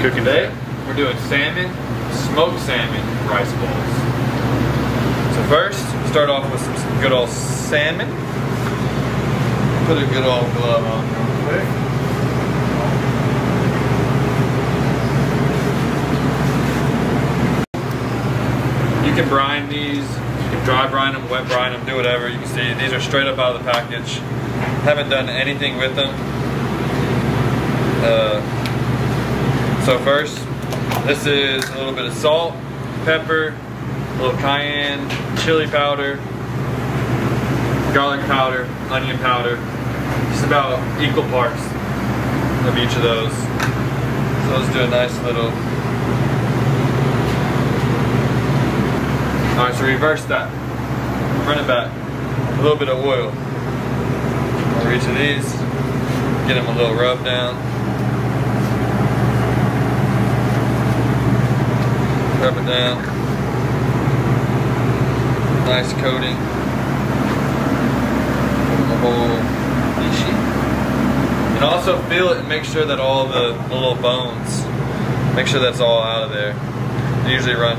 Cooking today, we're doing smoked salmon rice bowls. So first, start off with some good old salmon. Put a good old glove on real quick. You can brine these, you can dry brine them, wet brine them, do whatever. You can see these are straight up out of the package. Haven't done anything with them. So first, this is a little bit of salt, pepper, a little cayenne, chili powder, garlic powder, onion powder, just about equal parts of each of those. So let's do a nice little. All right, so reverse that, run it back, a little bit of oil over each of these, get them a little rub down. Rub it down. Nice coating. The whole fishy. And also feel it and make sure that all the little bones, make sure that's all out of there. They usually run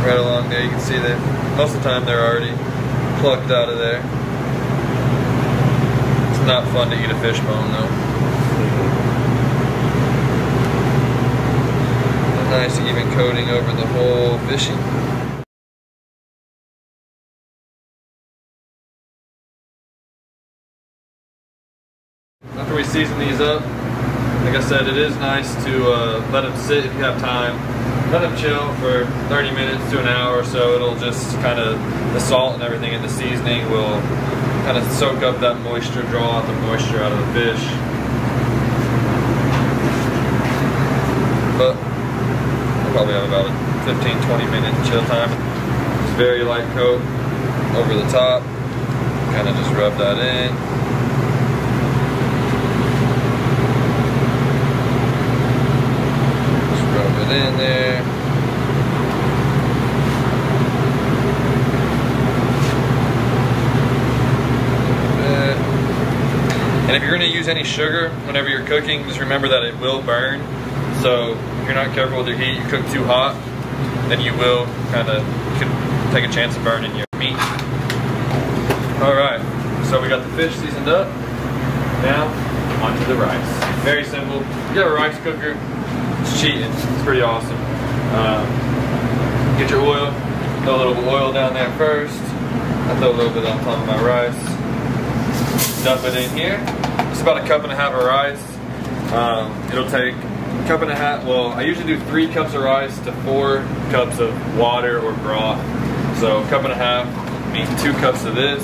right along there. You can see that most of the time they're already plucked out of there. It's not fun to eat a fish bone though. Nice even coating over the whole fishy. After we season these up, like I said, it is nice to let them sit if you have time. Let them chill for 30 minutes to an hour or so. It'll just kind of, the salt and everything in the seasoning will kind of soak up that moisture, draw out the moisture out of the fish. But probably have about a 15-20 minute chill time. It's very light coat over the top. Kind of just rub that in. Just rub it in there. And if you're going to use any sugar whenever you're cooking, just remember that it will burn. So if you're not careful with your heat, you cook too hot, then you will you can take a chance of burning your meat. All right, so we got the fish seasoned up. Now, onto the rice. Very simple. If you have a rice cooker, it's cheating. It's pretty awesome. Get your oil, throw a little bit of oil down there first. I throw a little bit on top of my rice. Dump it in here. It's about 1.5 cups of rice. It'll take cup and a half. Well, I usually do 3 cups of rice to 4 cups of water or broth. So 1.5 cups means 2 cups of this,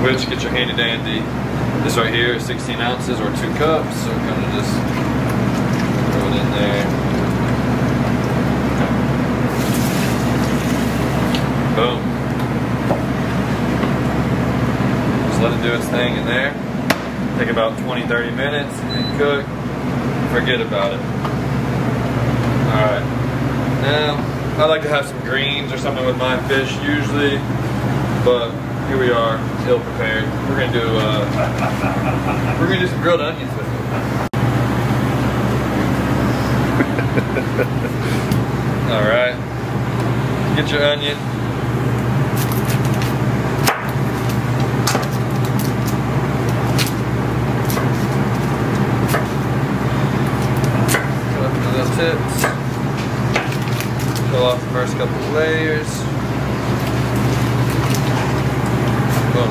which get your handy dandy. This right here is 16 ounces or 2 cups. So kind of just throw it in there. Boom. Just let it do its thing in there. Take about 20-30 minutes and cook. Forget about it. Alright. Now, I like to have some greens or something with my fish usually, but here we are, ill prepared. We're gonna do some grilled onions with it. Alright. Get your onion. Tips. Peel off the first couple of layers. Boom.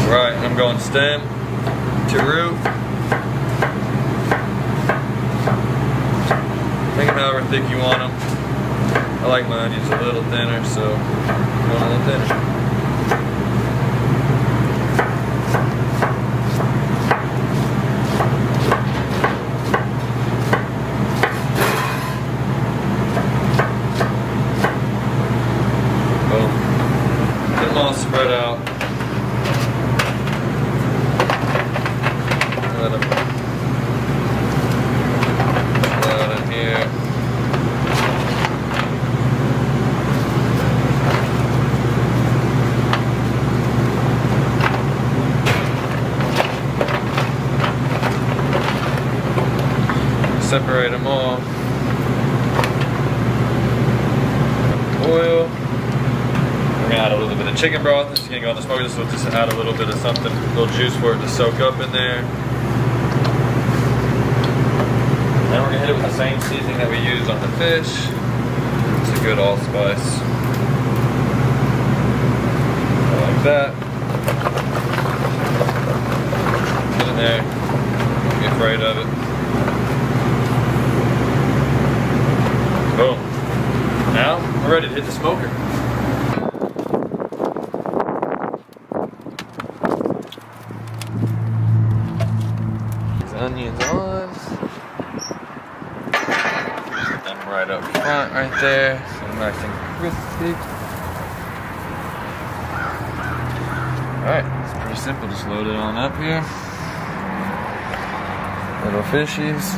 Alright, I'm going stem to root. Make them however thick you want them. I like my onions a little thinner, so going a little thinner. All spread out. Let them out in here. separate them all. Oil. We're gonna add a little bit of chicken broth. This is gonna go on the smoker. This will just add a little bit of something, a little juice for it to soak up in there. Then we're gonna hit it with the same seasoning that we used on the fish. It's a good allspice. Like that. Get in there. Don't be afraid of it. Boom. Now we're ready to hit the smoker. These onions on. Put them right up front, right there. So nice and crispy. Alright, it's pretty simple. Just load it on up here. Little fishies.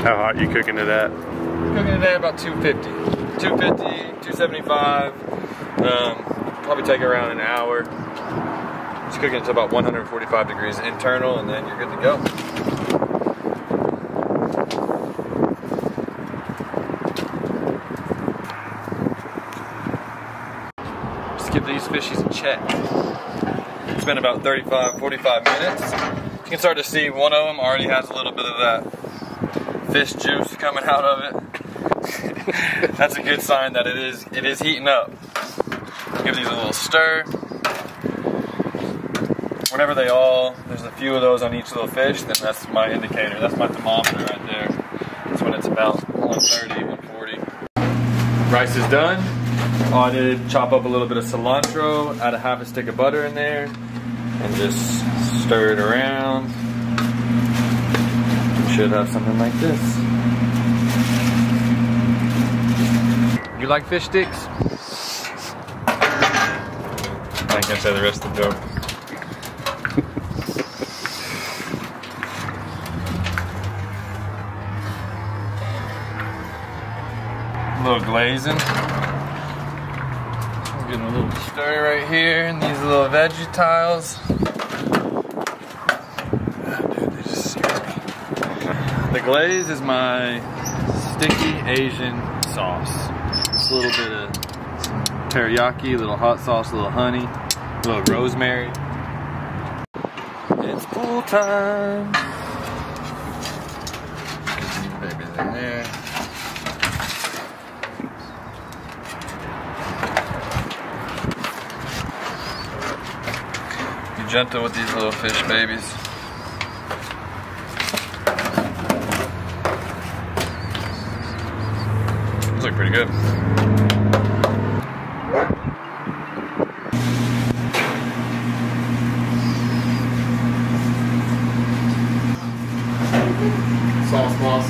How hot you cooking it at? Cooking it at about 250. 250, 275. Probably take around an hour. Just cooking it to about 145 degrees internal, and then you're good to go. Just give these fishies a check. It's been about 35, 45 minutes. You can start to see one of them already has a little bit of that fish juice coming out of it. That's a good sign that it is heating up. Give these a little stir. Whenever there's a few of those on each little fish, then that's my indicator. That's my thermometer right there. That's when it's about 130, 140. Rice is done. All I did, chop up a little bit of cilantro, add a half a stick of butter in there, and just stir it around. Should have something like this. You like fish sticks? I ain't gonna say the rest of the joke. A little glazing. I'm getting a little stir right here in these little veggie tiles. The glaze is my sticky Asian sauce. It's a little bit of teriyaki, a little hot sauce, a little honey, a little rosemary. It's pool time. Get these babies in there. Be gentle with these little fish babies. Look pretty good. Sauce boss.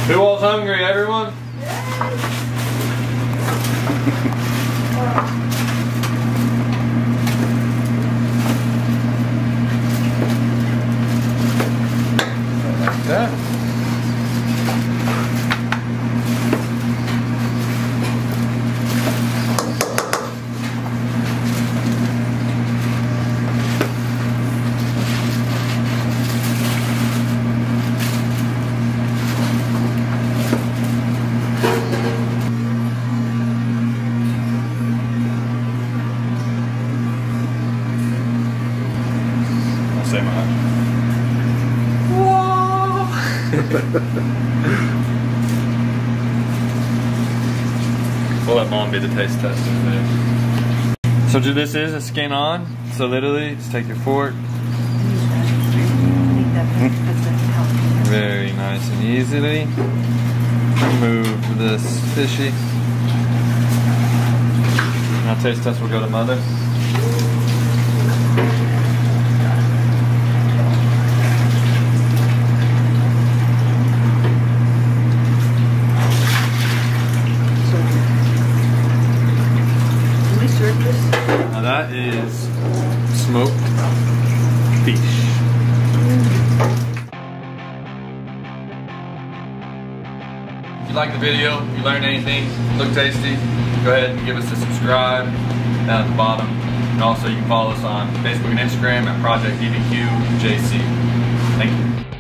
Who all's hungry, everyone? Like that. Say much. Whoa! We'll let mom be the taste tester there. So this is a skin on. So literally, just take your fork. Very nice and easily. Remove this fishy. Now taste test will go to mother. Now that is smoked fish. If you liked the video, if you learned anything, looked tasty, go ahead and give us a subscribe down at the bottom. And also you can follow us on Facebook and Instagram at Project BBQ JC. Thank you.